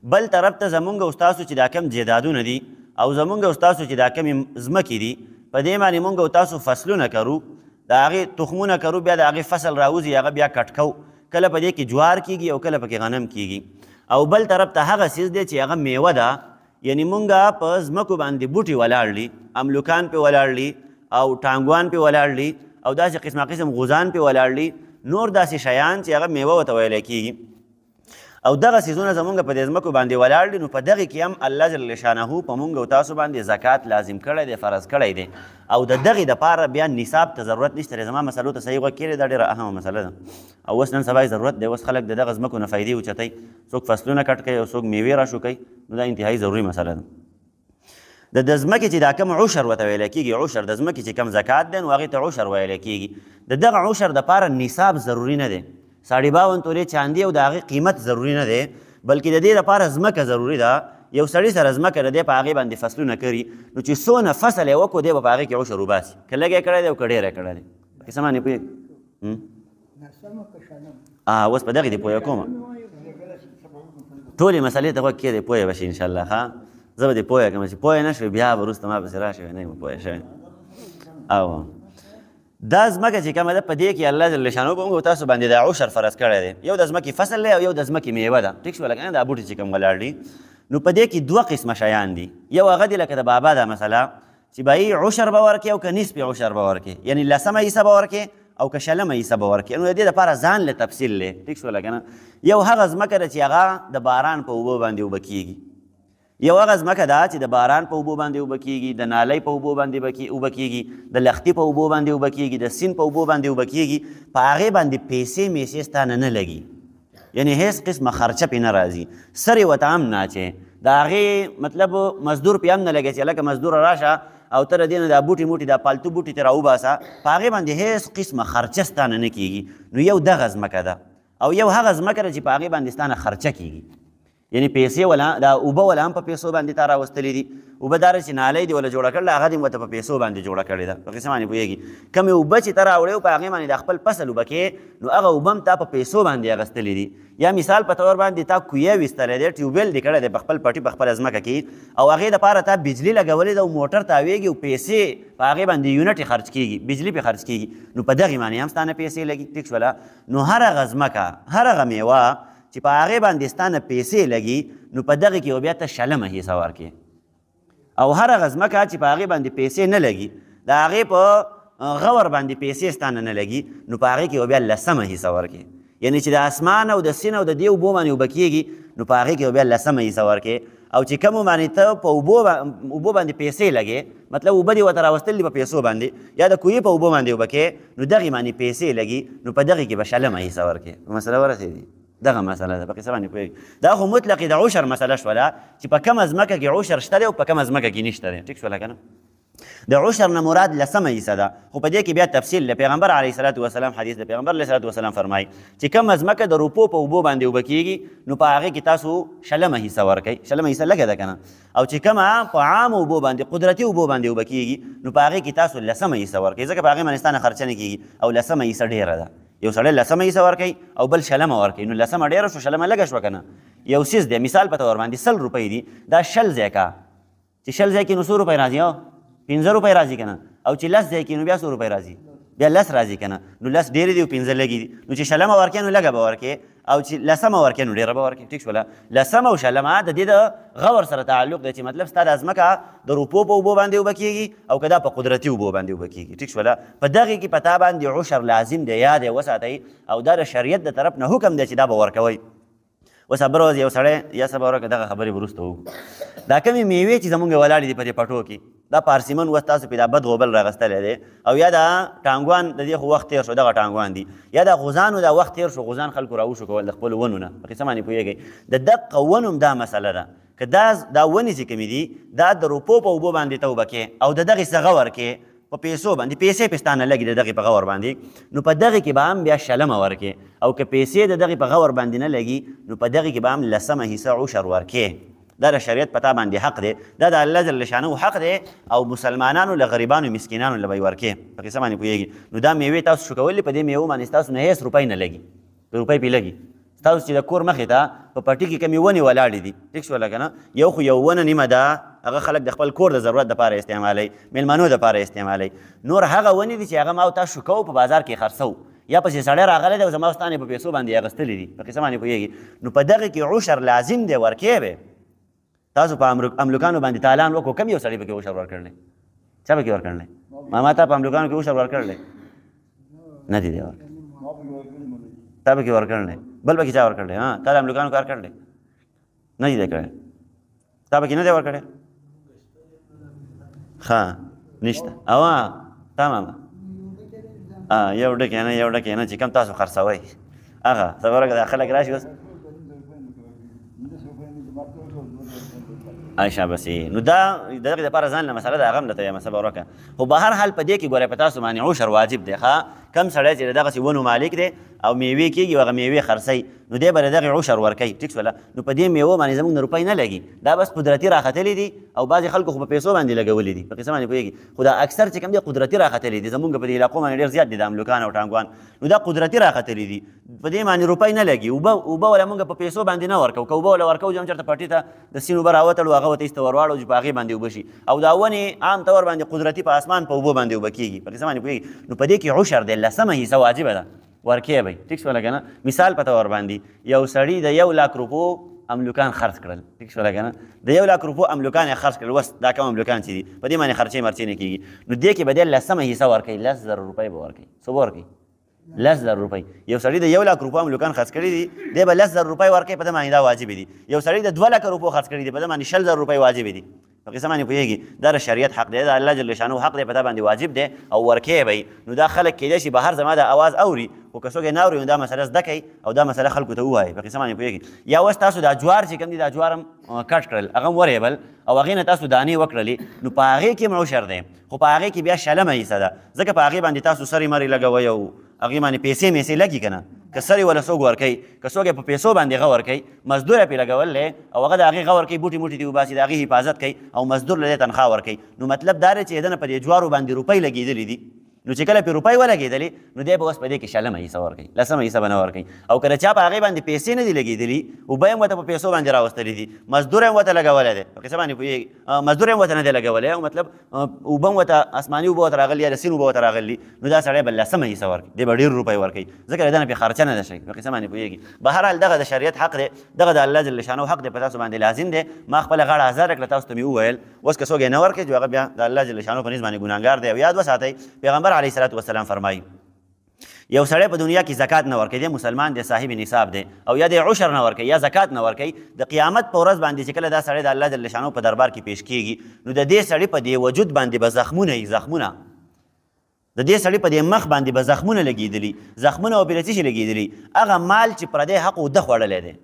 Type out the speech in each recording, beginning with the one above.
بل طرف ته زمونږ او ستاسو چې دا کم جیدادونه دي او زمونږ او ستاسو چې دا کمې ځمکې دي په دې باندې مونږ او تاسو فصلونه کرو د هغې تخمونه کرو بیا د هغې فصل راوځي هغه بیا کټ کوو کله په دې کې جوار کیږي او کله پکې غنم کیږي او بل طرف ته هغه څیز دی چې هغه میوه ده یعنی مونږ په ځمکو باندې بوټي ولاړ دي املوکان پې ولاړ دي او ټانګوان پې ولاړ دي او داسې قسمه قسم غوزان پې ولاړ دي نور داسې شیان چې هغه میوه ورته ویلی کیږي او دغه څیزونه زمونږ په دې ځمکو باندې ولاړ دي نو په دغې کې هم الله جل شانه په مونږ او تاسو باندې زکات لازم کړی دی فرض کړی دی او د دغې دپاره بیا نصاب ته ضرورت نشته دی زما مسلو ته صحیح غوږ کېږدئ دا ډېره اهمه مسله ده او اوس نن سبا ضرورت دی اوس خلک د دغه ځمکو نه فایدې اوچتوي څوک فصلونه کټ کوي او څوک میوې راشو کوي نو دا انتهایي ضروري مسله ده د ځمکې چې دا کم عشر ورته ویلی کېږي عشر د ځمکې چې کم زکات دی نو هغې ته عشر ویلی کېږي د دغه عشر دپاره نصاب ضروري نه دی 52 تولې چاندي او د هغې قیمت ضروري نه دی بلکې د دې لپاره ځمکه ضروري ده یو سړي سره ځمکه ده دی په هغې باندې فصلونه کړي نو چې څونه فصل یې وکړو دی به په هغې کې عشر وباسي که لږ یې کړی دی او که ډېر یې کړی دی پکې څه معنې پوهېږي اوس په دغې دې پوهه کومه ټولې مسلې ته غوږ کېدی پوهه به شي انشاءالله ښه زه به دې پوهه کړم چې پوهه نه شوې بیا به وروسته ما پسې راشوې نه یم پوهه شوې او دا ځمکه چې کومه ده په دې کې الله جل شانه په موږ تاسو باندې دا عشر فرض کړی دی یو د ځمکې فصل دی او یو د ځمکې میوه ده ټیک شوه لکه دا بوټي چې کوم ولاړ دي نو په دې کې دوه قسمه شیان دي یو هغه دی لکه د بابا دا مسله چې به عشر به ورکړي او که نصف عشر به ورکړي یعنی لسمه حصه به ورکړي او که شلمه حصه به ورکړي نو د دې دپاره ځان له تفصیل دی ټیک شوه لکه نه یو هغه ځمکه ده چې هغه د باران په اوبو باندې اوبه کېږي یو هغه ځمکه ده چې د باران په اوبو باندې اوبه کېږي د نالۍ په اوبو باندې اوبه کېږي د لښتي په اوبو باندې اوبه کېږي د سیند په اوبو باندې اوبه کېږي په هغې باندې پیسې میسې ستانه نه لګي یعنی هیڅ قسمه خرچه پې نه راځي سر یې ورته هم نه اچې د هغې مطلب مزدور پې هم نه لګي چې هلکه مزدوره راشه او ته د دې نه دا بوټي موټي دا پالتو بوټي ترې راوباسه په هغې باندې هیڅ قسمه خرچه ستانه نه کېږي نو یو دغه ځمکه ده او یو هغه ځمکه ده چې په هغې باندې ستانه خرچه کېږي یعنی پیسې ولا دا اوبه ولا هم په پیسو باندې تا راوستلې دي اوبه داره چې نالۍ دې ولا جوړه کړله هغه دې ورته په پیسو باندې جوړه کړې ده په قسم باندې پوهېږي کمې اوبه چې ته راوړې او په هغې باندې د خپل فصل اوبه کې نو هغه اوبه هم تا په پیسو باندې اخیستلې دي یا مثال په طور باندې تا کویه ویستلی دی ټیوبویل دې کړی دی په خپل پټي په خپله ځمکه کې او هغې دپاره تا بجلي لګولې ده او موټر تاویږي او پیسې په هغې باندې یونټ یې خرڅ کېږي بجلي پې خرڅ کېږي نو په دغې باندې هم ستانه پیسې لګي ټیک شوله نو هر هغه ځمکه هر هغه میوه چې په هغې باندې ستانه پیسې لګي نو په دغې کې بیا ته شلمه حصه ورکړې او هر هغه ځمکه چې په هغې باندې پیسې نه لګي د هغې په غور باندې پیسې ستانه نه لګي نو په هغې کې بیا لسمه حصه ورکړې یعنی چې د اسمان او د سین او د دې اوبو باندې اوبه کېږي نو په هغې کې بیا لسمه حصه ورکړې او چې کومو باندې ته په اوبو باندې پیسې لګې مطلب اوبه دې ورته راوستل دي په پیسو باندې یا د کویې په اوبو باندې اوبه کې نو دغې باندې پیسې لګي نو په دغې کې به شلمه حصه ورکړې مسله ورسېدي دغه مسله ده په قصه باندې پوهېږي دا خو مطلقې د عشر مسله شوله چې په کومه ځمکه کې عشر شته دی او په کومه ځمکه کې نشته دی ټیک شوله که نه د عشر نه مراد لسمه حصه ده خو په دې کې بیا تفصیل د پیغمبر علیه صلات وسلام حدیث د پیغمبر علیه صلات وسلام فرمایي چې کومه ځمکه د روپو په اوبو باندې اوبه کېږي نو په هغې کې تاسو شلمه حصه ورکوئ شلمه حصه لږه ده که نه او چې کومه په عام اوبو باندې قدرتي اوبو باندې اوبه کېږي نو په هغې کې تاسو لسمه حصه ورکوئ ځکه په هغې باندې ستانه خرچه نه کېږي او لسمه حصه ډېره ده یو سړی لسمه حصه ورکوي او بل شلمه ورکوي نو لسمه ډېره شو شلمه لږه شوه که نه یو څیز دی مثال په طور باندې 100 روپۍ دي دا شل ځای کا چې شل ځای کې نو 100 روپۍ راځي 15 روپۍ راځي که نه او چې 10 ځای کې نو بیا 100 روپۍ راځي بیا 10 راځي که نه نو 10 ډېرې دي او 15 لږې دي نو چې شلمه ورکوې نو لږه به ورکوې او چې لسمه ورکوې نو ډېره به ورکوې ټیک شوله لسمه او شلمه د دې د غور سره تعلق دی چې مطلب ستا دا ځمکه د روپو په اوبو باندې اوبه کېږي او که دا په قدرتي اوبو باندې اوبه کېږي ټیک شوله په دغې کې په تا باندې عشر لازم دی یاد یې وساتئ او دا د شریعت د طرف نه حکم دی چې دا به ورکوئ اوس بله ورځ یو سړی یا سبا ورکه دغه خبرې به وروسته وکړو دا کمې میوې چې زمونږ ولاړې دي په دې پټو کې دا پارسیمن اوس تاسو پې دا بد غوبل راغستلی دی او یا دا ټانګوان د دې خو وخت تېر شو دغه ټانګوان دي یا دا غوزانو دا وخت تېر شو غوزان خلکو راوشو کول د خپلو ونو نه په قصه باندې پوهېږئ د دقه ونو هم دا مسله ده که دا ونې چې کومې دي دا د روپو په اوبو باندې ته اوبه کې او د دغې څه غور کې په پیسو باندې پیسې پې ستانه لګي د دغې په غور باندې نو په دغې کې به هم بیا شلمه ورکې او که پیسې د دغې په غور باندې نه لګي نو په دغې کې به هم لسمه حصه عشر ورکې دا د شریعت په تا باندې حق دی دا د الله جل شانه حق دی او مسلمانانو له غریبانو مسکینانو له به یې ورکې په قصه باندې پوهېږي نو دا میوې تاسو شو کولی په دې میوو باندې ستاسو نه هېڅ روپۍ نه لګي روپۍ پې لګي ستاسو چې د کور مخې ته په پټي کې کمې ونې ولاړې دي ټیک شوله که نه یو خو یو ونه نیمه ده هغه خلک د خپل کور د ضرورت دپاره استعمالوي میلمنو دپاره استعمالوي نور هغه ونې دي چې هغه ما او تاسو کوو په بازار کې خرڅوو یا پسې سړی راغلی دی او زما ستانې په پیسو باندې اخیستلي دي په قسه باندې پوهېږي نو په دغه کې عشر لازم دی ورکې به تاسو په املوکانو باندې تالان وکړو کم یو سړي پکې عشر ورکړلی چا پکې ورکړلی ما تا په املوکانو کې عشر ورکړلی نه دی ورکړلی تا پکې ورکړلی بل پکې چا ورکړلی تا د املوکانو کار کړلی نه دی کړی تا پکې نه دی ورکړی ښه نشته او تا ماما یو ډکې نه یو ډکې نه چې کوم تاسو خرڅوئ هغه صبر وکړه خلک راشي اوس شابسي نو دا دغه دپاره ځان له مسله د هغه هم درته وایم صبر وکړه خو به هر حال په دې کې ګورئ په تاسو باندې عشر واجب دی ښه کم سړی چې د دغسې ونو مالک دی او میوې کېږي او هغه میوې خرڅوي نو دی به د دغې عشر ورکوي ټیک شوله نو په دې میوو باندې زموږ نه روپۍ نه لګي دا بس قدرتي راختلي دي او بعضې خلکو خو په پیسو باندې لګولي دي په قسم باندې پوهېږي خو دا اکثر چې کوم دی قدرتي راختلي دي زموږ په دې علاقو باندې ډېر زیات دي د املوکان او ټانګوان نو دا قدرتي راختلي دي په دې باندې روپۍ نه لګي اوبه وله مونږ په پیسو باندې نه ورکوو که اوبه وله ورکوو چې هم چېرته پټي ته د سیند اوبه راوتړو هغه ورته ایسته ورواړو چې په هغې باندې اوبه شي او دا ونې عام طور باندې قدرتي په اسمان په اوبو باندې اوبه کېږي په قسم باندې پوهېږي نو په دې کې عشر دی لسمه حصه واجبه ده ورکې به ټیک شوله که نه مثال په طور باندې یو سړي د 1,00,000 روپو املوکان خرڅ کړل ټیک شوله که نه د 1,00,000 روپو املوکان یې خرڅ کړل وس دا کم املوکان چې دي په دې باندې خرچې مرچې نه کېږي نو دې کې به دی لسمه حصه ورکوي 10,000 روپۍ به ورکوي څه به ورکوي 10,000 روپۍ یو سړي د 1,00,000 روپو املوکان خرڅ کړي دي دی به 10,000 روپۍ ورکوي په ده باندې دا واجبې دي یو سړي د 2,00,000 روپو خرڅ کړي دي په ده باندې 20,000 روپۍ واجبې دي په قسم باندې پوهېږي دا د شریعت حق دی دا الله جل شانو حق دی په تا باندې واجب دی او ورکې به نو دا خلک کېدای شي بهر زما د اواز اوري خو که څوک یې نه اوري نو دا مسله زده کوي او دا مسله خلکو ته ووایي په قسم باندې پوهېږي یا اوس تاسو دا جوار چې کوم دي دا جوار هم کټ کړل هغه هم ورېبل او هغې نه تاسو دانې وکړلې نو په هغې کې هم عشر دی خو په هغې کې بیا شلمه حصه ده ځکه په هغې باندې تاسو سرې مرې لګوئ او هغې باندې پیسې میسې لګي که نه که سرې وله څوک ورکوي که څوک یې په پیسو باندې غه ورکوي مزدور یې پرې لګول دی او هغه د هغې غه ورکوي بوټي موټي دې وباسي د هغې حفاظت کوي او مزدور له دې تنخوا ورکوي نو مطلب دا دی چې د نه په دې جوارو باندې روپۍ لګېدلې دي نو چې کله پرې روپۍ ولګېدلې نو دی به اوس په دې کې شلمه حصه ورکوي لسمه حصه به نه ورکوي او که د چا په هغې باندې پیسې نه دي لګېدلي اوبه یې هم ورته په پیسو باندې راوستلي دي مزدور یې هم ورته لګولی دی په قصه باندې پوهېږي مزدور یې هم ورته نه دی لګولی او مطلب اوبه هم ورته اسماني اوبه ورته راغلي یا د سیند اوبه ورته راغلي نو دا سړی به لسمه حصه ورکوي دی به ډېر روپۍ ورکوي ځکه د ده نه پرې خرچه نه ده شوي په قصه باندې پوهېږي بهرحال دغه د شریعت حق دی دغه د الله جل شانو حق دی په تاسو باندې لازم دی ما خپله غاړه ازاده کړه تاسو ته مې وویل اوس که څوک یې نه ورکوي چې هغه بیا د الله جل شانو په نسبت باندې ګناهګار دی او یاد وساتئ پیغمبر علیه الصلاة والسلام فرمایي یو سړی په دنیا کې زکات نه ورکوي دی مسلمان دی صاحب نصاب دی او یا د عشر نه ورکوي یا زکات نه ورکوي د قیامت په ورځ باندې چې کله دا سړی د الله جل شانو په دربار کې پیش کېږي نو د دې سړي په دې وجود باندې به زخمونه وي زخمونه د دې سړي په دې مخ باندې به زخمونه لګېدلي زخمونه او پرې څه شي لګېدلي هغه مال چې پردی حق و ده خوړلی دی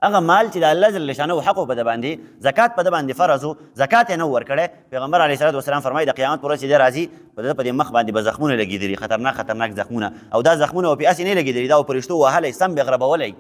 هغه مال چې د الله جل شانه حق په ده باندې زکات په ده باندې فرض و زکات یې نه ورکړی پیغمبر علیه صلات وسلام فرمایي د قیامت په ورځ چې دی راځي په ده په دې مخ باندې به زخمونه لګېدلي خطرناک زخمونه او دا زخمونه به پې هسې نه لګېدلي دا به فرشتو وهلی سم به غربولی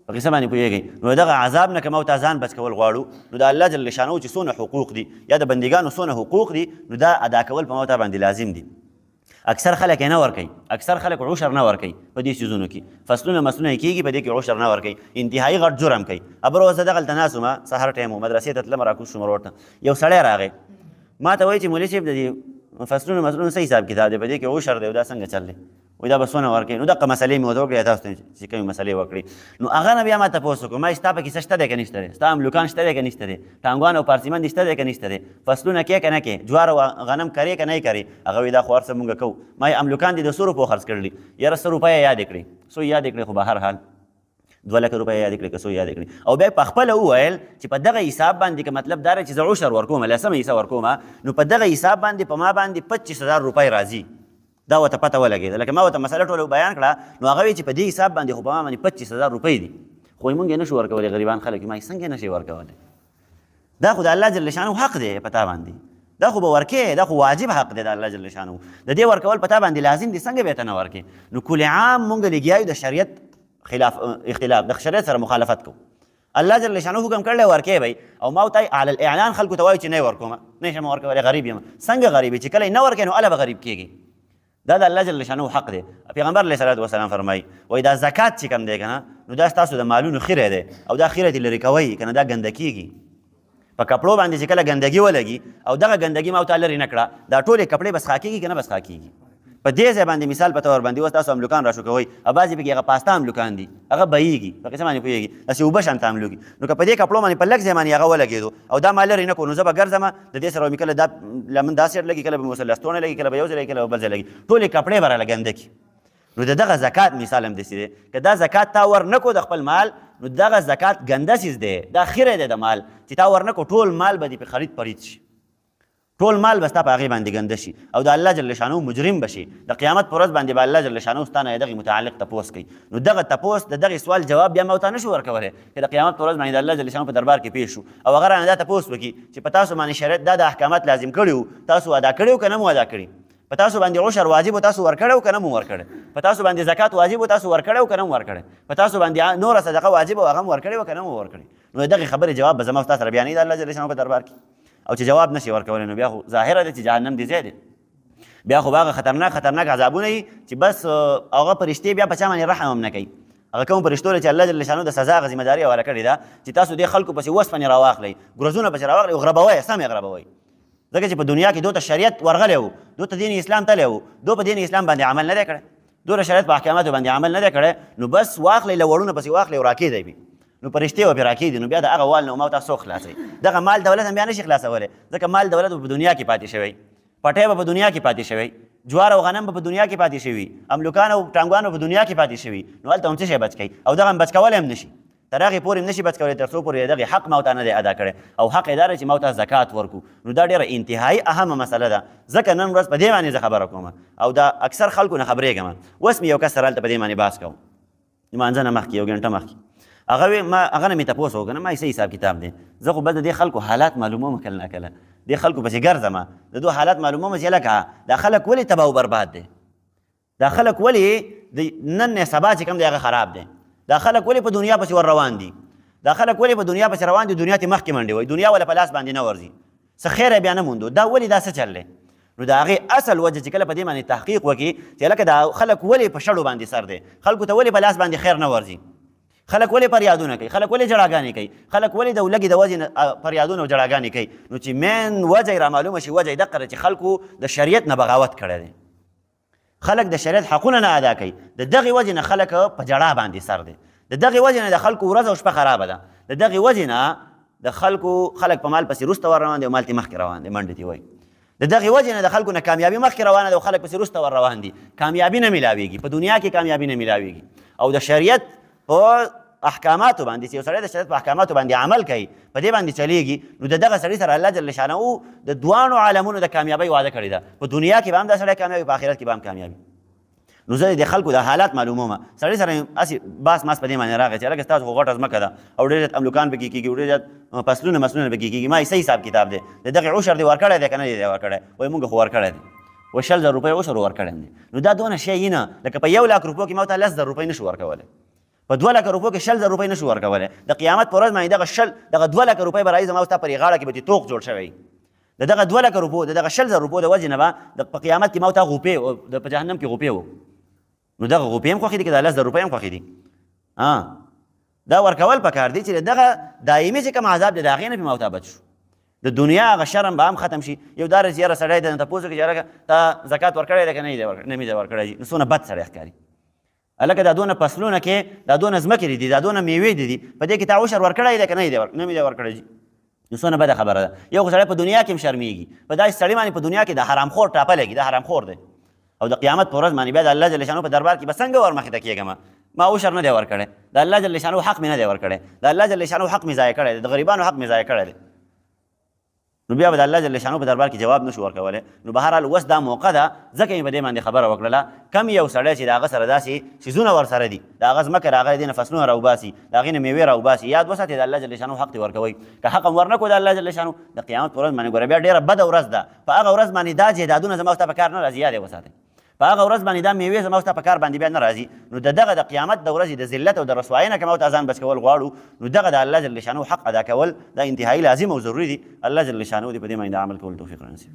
په قصه باندې پوهېږئ نو دغه عذاب نه که موږ ته ځان بچ کول غواړو نو د الله جل شانه چې څونه حقوق دي یا د بندګانو څونه حقوق دي نو دا ادا کول په موږ ته باندې لازم دي اکثر خلک یې نه ورکوي اکثر خلک عشر نه ورکوي په دې څیزونو کې فصلونه مسلونه یې کېږي په دې کې عشر نه ورکوي انتهایي غټ جرم کوي ابر اوس دغلته ناست وم سهار ټایم و مدرسې ته تلم راکوز شوم ورته یو سړی راغی ما ته وایي چې مولوي صاحب د دې فصلونه مسلونه څه حساب کتاب دی په دې کې عشر دی او دا څنګه چل دی وایي دا به څونه ورکوي نو دغه مسلې مې ورته وکړې تاسو ته چې کومې مسلې وکړې نو هغه نه بیا ما تپوس وکړو ما ستا پکې څه شته دی که نشته دی ستا املوکان شته دی که نشته دی ټانګوان او پارسیمند شته دی که نشته دی فصلونه کې که نه کې جوار او غنم کرې که نه یې کرې هغه وایي دا خو هر څه مونږ کوو ما یې املوکان دي د 100 روپو خرڅ کړلي یاره 100 روپۍ یې یادې کړې څو یادې کړې خو به هر حال 2,00,000 روپۍ یادې کړې که څو یادې کړې او بیا په خپله وویل چې په دغه حساب باندې که مطلب دا چې زه عشر ورکوم لسمه حصه ورکوم نو په دغه حساب باندې په ما باندې 25,000 روپۍ راځي دا ورته پته ولګېده لکه ما ورته مسله ټوله بیان کړه نو هغه وایي چې په دې حساب باندې خو په ما باندې 25,000 روپۍ دي خو موږ یې نشو ورکولی غریبان خلک ما یې څنګه نشي ورکولی دا خو د الله جل شانو حق دی په تا باندې دا خو به ورکې دا خو واجب حق دی د الله جل شانو د دې ورکول په تا باندې لازم دي څنګه به ته نه ورکې نو کل عام موږ لګیا یو د شریعت خلاف اختلاف د شریعت سره مخالفت کوو الله جل شانو حکم کړلی ورکې به او ما ورته علی الاعلان خلکو ته وایو چې نه یې ورکوم نه شم ورکولی غریب یم څنګه غریب چې کله یې نه ورکې نو هله به غریب کېږي دا د الله جل شانه حق دی. پیغمبر علیه الصلاة والسلام فرمایي وایي دا زکات چې کوم دی که نه نو دا ستاسو د مالونو خیره دی او دا خیره دې لرې کوئ که نه دا ګنده کېږي. په کپړو باندې چې کله ګندګي ولګي او دغه ګندګي ما ورته لرې نه کړه دا ټولې کپړې به څښا کېږي که نه به څښا کېږي. په دې ځای باندې مثال په تور باندې اوس تاسو املوکان راشو کوئ او بعضې پکې هغه پاسته املوکان دي هغه بهیږي په قسم باندې پوهېږي داسې اوبه شانته املوکي. نو که په دې کپړو باندې په لږ ځای باندې هغه ولګېدو او دا ما لرې نه کړو نو زه به ګرځم د دې سره مې کله دا لمن دا سیټ لګي کله به مې ورسره لستوڼی لګي کله به یو ځای لګي کله به بل ځای لګي ټولې کپړې به راله ګنده کړي. نو د دغه زکات مثال هم داسې دی که دا زکات تا ور نه کړو د خپل مال نو دغه زکات ګنده څیز دی دا خیره دی د مال چې تا ور نه کړو ټول مال به دې پې خرید پرید شي ټول مال به ستا په هغې باندې ګنده شي او د الله جل شانه مجرم به شي. د قیامت په ورځ باندې به الله جل شانه ستا نه دغې متعلق تپوس کوي. نو دغه تپوس د دغې سوال جواب بیا ما ورته نه شو ورکولی که د قیامت په ورځ باندې د الله جل شانه په دربار کې پیښ شو او هغه رانه دا تپوس وکړي چې په تاسو باندې شریعت دا د احکامات لازم کړي وو تاسو ادا کړي وو که نه مو ادا کړي. په تاسو باندې عشر واجب و تاسو ورکړی و که نه مو ورکړی. په تاسو باندې زکات واجب و تاسو ورکړی و که نه مو ورکړی. په تاسو باندې نوره صدقه واجب و هغه مو ورکړی و که نه مو ورکړی. نو دغې خبرې جواب به زما ستا سره بیانوي د الله جل شانه په دربار کې او چې جواب نشي ورکولی نو بیا خو ظاهره دی چې جهنم دې ځای دی. بیا خو به هغه خطرناک عذابونه وي چې بس هغه فرشتې بیا په چا باندې رحم هم نه کوي. هغه کوم فرشتو چې الله جل شانه د سزا هغه ذمه داري حواله کړې ده چې تاسو دې خلکو پسې وسپنې راواخلئ ګرزونه پسې راواخلئ او غربوئ سم یې غربوئ. ځکه چې په دنیا کې دوی ته شریعت ورغلی و دوی ته دین اسلام تللی و دوی په دین اسلام باندې عمل نه دی کړی دوی د شریعت په احکاماتو باندې عمل نه دی کړی نو بس واخلئ له وړونه پسې واخلئ او راکېږئ پې نو فرشتې به پرې راکېږدي نو بیا د هغه وال نه ما تاسو خلاصوئ. دغه مال دولت هم بیا نشي خلاصولی ځکه مال دولت به په دنیا کې پاتې شوی پټی به په دنیا کې پاتې شوی جوار او غنم به په دنیا کې پاتې شوي املوکان او ټانګوان به په دنیا کې پاتې شوي نو هلته هم څه شی بچ کوي او دغه هم بچ کولی هم نشي تر هغې پورې هم نشي بچ کولی تر څو پورې دغې حق ما ورته نه دی ادا کړی او حق یې دا دی چې ما ورته زکات ورکړو. نو دا ډېره انتهایي اهمه مسله ده ځکه نن ورځ په دې باندې زه خبره کوم او دا اکثر خلکو نه خبرېږم. اوس مې یو کس سره هلته په دې باندې بحث کوم لمانځه نه مخکې یو ګنټه مخکې هغه نه مې تپوس وکړه ما یې څه حساب کتاب دی زه خو بس د دې خلکو حالات معلوموم کله نه کله دې خلکو پسې ګرځم د دوی حالات معلوموم چې لکه دا خلک ولې تباه و برباد دی دا خلک ولې د نن سبا چې کوم دی هغه خراب دی دا خلک ولې په دنیا پسې ور روان دي دا خلک ولې په دنیا پسې روان دي دنیا ته مخکې منډې وایي دنیا ولا په لاس باندې نه ورځي څه خیره بیا نه موندو دا ولې دا څه چل دی. نو د هغې اصل وجه چې کله په دې باندې تحقیق وکړي چې لکه دا خلک ولې په شړو باندې سر دی خلکو ته ولې په لاس باندې خیر نه ورځي خلک ولې فریادونه کوي خلک ولې جړاګانې کوي خلک ولې د لږې د وجې فریادونه او جړاګانې کوي نو چې مین وجه یې رامعلومه شي وجه یې دقه ده چې خلکو د شریعت نه بغاوت کړی دی خلک د شریعت حقونه نه ادا کوي د دغې وجې نه خلک په جړا باندې سر دی د دغې وجې نه د خلکو ورځ او شپه خرابه ده د دغې وجې نه د خلک په مال پسې وروسته ور روان دي او مال تې مخکې روان دي منډې تې وایي د دغې وجې نه د خلکو نه کامیابي مخکې روانه ده او خلک پسې وروسته ور روان دي کامیابي نه میلاویږي په دنیا کې کامیابي نه میلاویږي او د شریعت په احکاماتو باندې چې یو سړی د شریعت په احکاماتو باندې عمل کوي په دې باندې چلیږي نو د دغه سړي سره الله جل شانه د دواړو عالمونو د کامیابۍ وعده کړې ده په دنیا کې به هم دا سړی کامیابي په آخرت کې به هم کامیابي. نو زه د خلکو د حالات معلومومه سړی سره هسې باس ماس په دې باندې راغی چې هلکه ستاسو خو غټه ځمکه ده او ډېر زیات املوکان پکې کېږي ډېر زیات فصلونه پکې کېږي ما یې څه حساب کتاب دی د دغې عشر دې ورکړی دی که نه دی ورکړی وایي مونږ خو ورکړی دی وایي 100,000 روپۍ عشر ورکړی دی نو دا دونه شی نه لکه په 1,00,000 روپیو کې ما ورته 10,000 روپۍ نشو ورکولی په 2,00,000 روپیو کې 100,000 روپۍ نشو ورکولی د قیامت په ورځ باندې دغه 2,00,000 روپۍ به راځي زما ستا پرې غاړه کې به دې توق جوړ شوی د دغه 2,00,000 روپیو د دغه 100,000 روپیو د وجې نه به په قیامت کې ما ورته غوپې په جهنم کې غوپې وو نو دغه غوپې هم خوښې دي که د 10,000 روپۍ هم خوښې دي دا ورکول پکار دی چې دغه دایمي چې کوم عذاب دی د هغې نه پې ما ورته بچ شو د دنیا هغه شرم به هم ختم شي یو دا رځ یاره سړی دی تپوس وکړي چې هلکه تا زکات ورکړی دی که نه مې دی ورکړی نو څونه بد سړی ښکاري هلکه دا دونه فصلونه کې دا دونه ځمکې دي دا دونه میوې دي په دې کې تا عشر ورکړی دی که نه مې دی ورکړی نو څونه بده خبره ده یو خو سړی په دنیا کې هم شرمېږي په داسې سړي باندې په دنیا کې د حرامخور ټاپه لګي دا حرامخور دی او د قیامت په ورځ باندې بیا د الله جل شانو په دربار کې به څنګه ورمخې ته کېږم ما عشر نه دی ورکړی د الله جل شانو حق مې نه دی ورکړی د الله جل شانو حق مې ضایع کړی دی د غریبانو حق مې ضایع کړی دی نو بیا به د الله جل شانو په دربار کې جواب نشو ورکولی نو بهرحال اوس دا موقع ده ځکه مې په دې باندې خبره وکړله کم یو سړی چې د هغه سره داسې څیزونه ورسره دي د هغه ځمکه راغلی دې نه فصلونه راوباسي د هغې نه میوې راوباسي یاد وساتئ د الله جل شانو حق دې ورکوئ که حق هم ورنکړو د الله جل شانو د قیامت په ورځ باندې ګوره بیا ډېره بده ورځ ده په هغه ورځ باندې دا جیدادونه زما ستا په کار نه راځي یاد یې وساتئ په هغه ورځ باندې دا میوې زما ستا په کار باندې بیا نه راځي نو د دغه د قیامت د ورځې د ذلت او د رسوایۍ نه که ما ورته ځان بچ کول غواړو نو دغه د الله جل شانو حق ادا کول دا انتهایي لازم او ضروري دي الله جل شانو دې په دې باندې عمل کول توفیق رانصیب